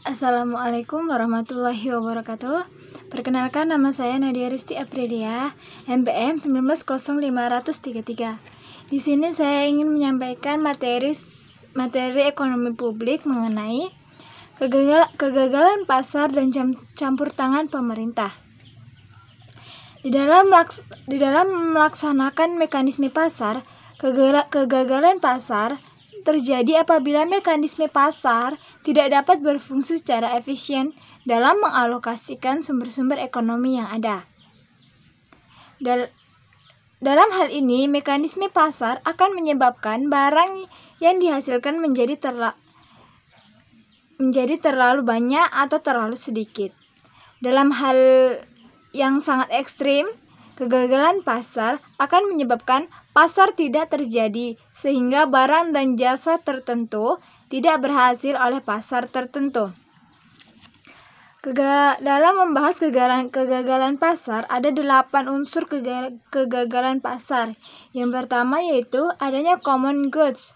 Assalamualaikum warahmatullahi wabarakatuh. Perkenalkan, nama saya Nadia Risti Aprilia, NPM 1900533. Di sini saya ingin menyampaikan materi ekonomi publik mengenai kegagalan pasar dan campur tangan pemerintah. Di dalam melaksanakan mekanisme pasar, kegagalan pasar terjadi apabila mekanisme pasar tidak dapat berfungsi secara efisien dalam mengalokasikan sumber-sumber ekonomi yang ada. Dalam hal ini, mekanisme pasar akan menyebabkan barang yang dihasilkan menjadi terlalu banyak atau terlalu sedikit. Dalam hal yang sangat ekstrim, kegagalan pasar akan menyebabkan pasar tidak terjadi, sehingga barang dan jasa tertentu tidak berhasil oleh pasar tertentu. Dalam membahas kegagalan pasar, ada 8 unsur kegagalan pasar. Yang pertama yaitu adanya common goods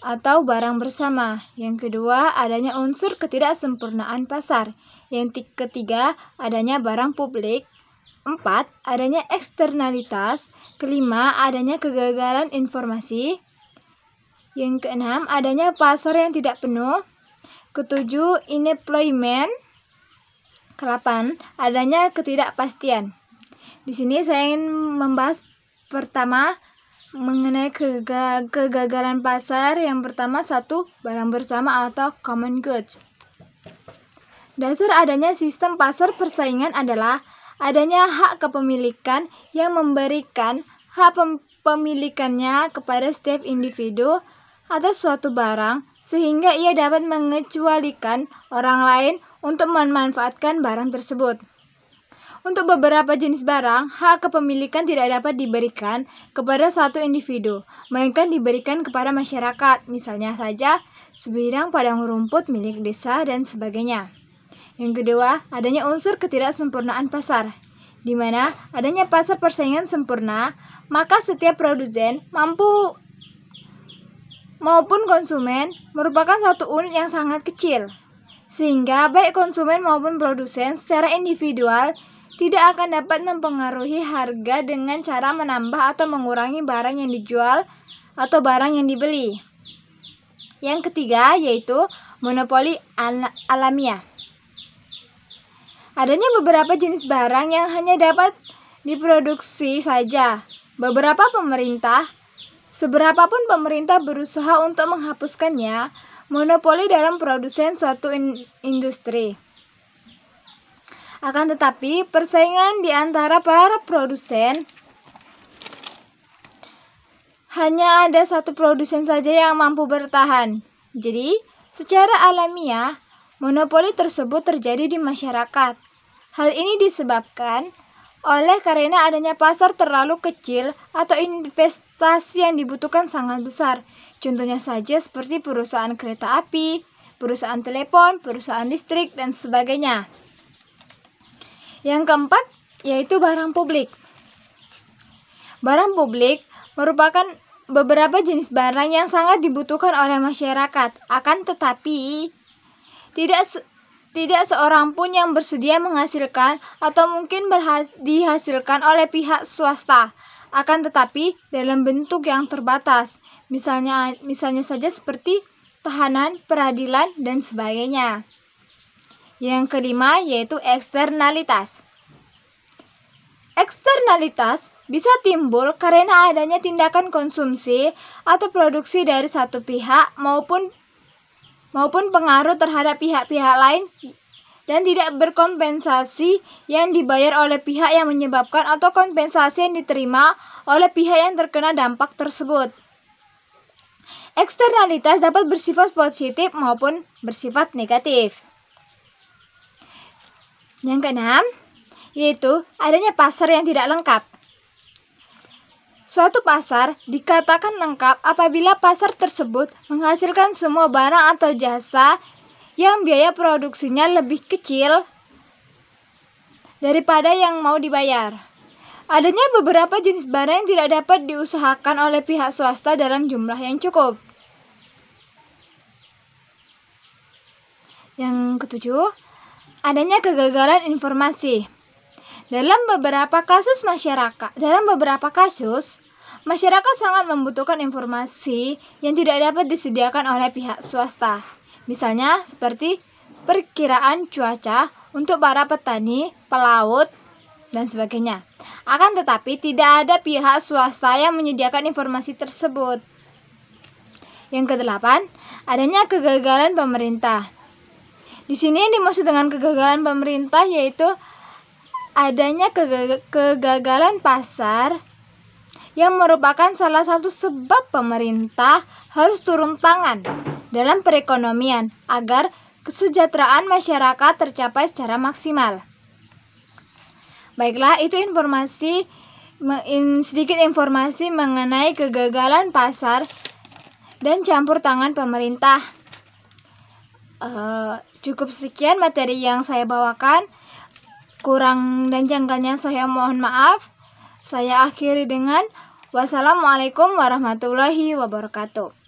atau barang bersama. Yang kedua, adanya unsur ketidaksempurnaan pasar. Yang ketiga, adanya barang publik. 4. Adanya eksternalitas. Kelima, adanya kegagalan informasi. Yang keenam, adanya pasar yang tidak penuh. Ketujuh, unemployment. Ke-8, adanya ketidakpastian. Di sini saya ingin membahas pertama mengenai kegagalan pasar. Yang pertama, 1. Barang bersama atau common goods. Dasar adanya sistem pasar persaingan adalah adanya hak kepemilikan yang memberikan hak pemilikannya kepada setiap individu atas suatu barang, sehingga ia dapat mengecualikan orang lain untuk memanfaatkan barang tersebut. Untuk beberapa jenis barang, hak kepemilikan tidak dapat diberikan kepada satu individu, melainkan diberikan kepada masyarakat, misalnya saja sebidang padang rumput milik desa dan sebagainya. Yang kedua, adanya unsur ketidaksempurnaan pasar. Di mana adanya pasar persaingan sempurna, maka setiap produsen maupun konsumen merupakan satu unit yang sangat kecil, sehingga baik konsumen maupun produsen secara individual tidak akan dapat mempengaruhi harga dengan cara menambah atau mengurangi barang yang dijual atau barang yang dibeli. Yang ketiga yaitu monopoli alamiah. Adanya beberapa jenis barang yang hanya dapat diproduksi saja. Seberapapun pemerintah berusaha untuk menghapuskannya, monopoli dalam produsen suatu industri. Akan tetapi, persaingan di antara para produsen, hanya ada satu produsen saja yang mampu bertahan. Jadi, secara alamiah, monopoli tersebut terjadi di masyarakat. Hal ini disebabkan karena adanya pasar terlalu kecil atau investasi yang dibutuhkan sangat besar. Contohnya saja seperti perusahaan kereta api, perusahaan telepon, perusahaan listrik, dan sebagainya. Yang keempat yaitu barang publik. Barang publik merupakan beberapa jenis barang yang sangat dibutuhkan oleh masyarakat. Akan tetapi, tidak seorang pun yang bersedia menghasilkan atau mungkin dihasilkan oleh pihak swasta. Akan tetapi dalam bentuk yang terbatas. Misalnya saja seperti tahanan, peradilan, dan sebagainya. Yang kelima yaitu eksternalitas. Eksternalitas bisa timbul karena adanya tindakan konsumsi atau produksi dari satu pihak maupun pengaruh terhadap pihak-pihak lain dan tidak berkompensasi yang dibayar oleh pihak yang menyebabkan atau kompensasi yang diterima oleh pihak yang terkena dampak tersebut. Eksternalitas dapat bersifat positif maupun bersifat negatif. Yang keenam, yaitu adanya pasar yang tidak lengkap. Suatu pasar dikatakan lengkap apabila pasar tersebut menghasilkan semua barang atau jasa yang biaya produksinya lebih kecil daripada yang mau dibayar. Adanya beberapa jenis barang yang tidak dapat diusahakan oleh pihak swasta dalam jumlah yang cukup. Yang ketujuh, adanya kegagalan informasi. Dalam beberapa kasus, masyarakat sangat membutuhkan informasi yang tidak dapat disediakan oleh pihak swasta. Misalnya seperti perkiraan cuaca untuk para petani, pelaut, dan sebagainya. Akan tetapi tidak ada pihak swasta yang menyediakan informasi tersebut. Yang kedelapan, adanya kegagalan pemerintah. Di sini yang dimaksud dengan kegagalan pemerintah yaitu adanya kegagalan pasar yang merupakan salah satu sebab pemerintah harus turun tangan dalam perekonomian agar kesejahteraan masyarakat tercapai secara maksimal. Baiklah, itu sedikit informasi mengenai kegagalan pasar dan campur tangan pemerintah. Cukup sekian materi yang saya bawakan. Kurang dan janggalnya saya mohon maaf. Saya akhiri dengan wassalamualaikum warahmatullahi wabarakatuh.